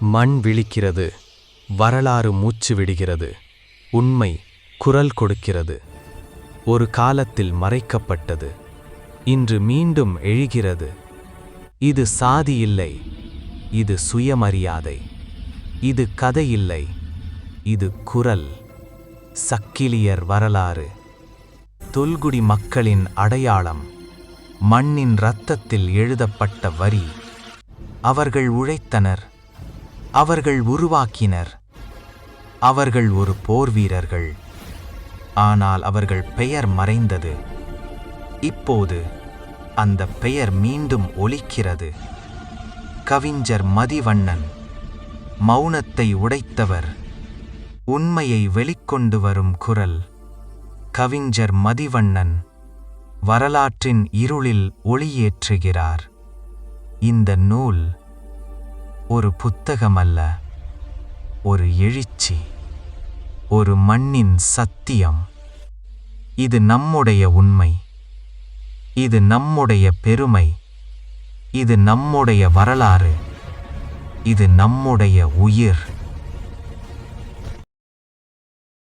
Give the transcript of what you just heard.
மண் விழிக்கிறது, வரலாறு மூச்சு விடுகிறது, உண்மை குரல் கொடுக்கிறது. ஒரு காலத்தில் மறைக்கப்பட்டது, இன்று மீண்டும் எழுகிறது. இது சாதி இல்லை, இது சுயமரியாதை. இது கதை இல்லை, இது குரல். சக்கிலியர் வரலாறு, தொல்குடி மக்களின் அடையாளம், மண்ணின் இரத்தத்தில் எழுதப்பட்ட வரி. அவர்கள் உழைத்தனர், அவர்கள் உருவாக்கினர், அவர்கள் ஒரு போர்வீரர்கள். ஆனால் அவர்கள் பெயர் மறைந்தது. இப்போது அந்த பெயர் மீண்டும் ஒலிக்கிறது. கவிஞர் மதிவண்ணன், மௌனத்தை உடைத்தவர், உண்மையை வெளிக்கொண்டு வரும் குரல். கவிஞர் மதிவண்ணன் வரலாற்றின் இருளில் ஒளியேற்றுகிறார். இந்த நூல் ஒரு புத்தகமல்ல, ஒரு எழுச்சி, ஒரு மண்ணின் சத்தியம். இது நம்முடைய உண்மை, இது நம்முடைய பெருமை, இது நம்முடைய வரலாறு, இது நம்முடைய உயிர்.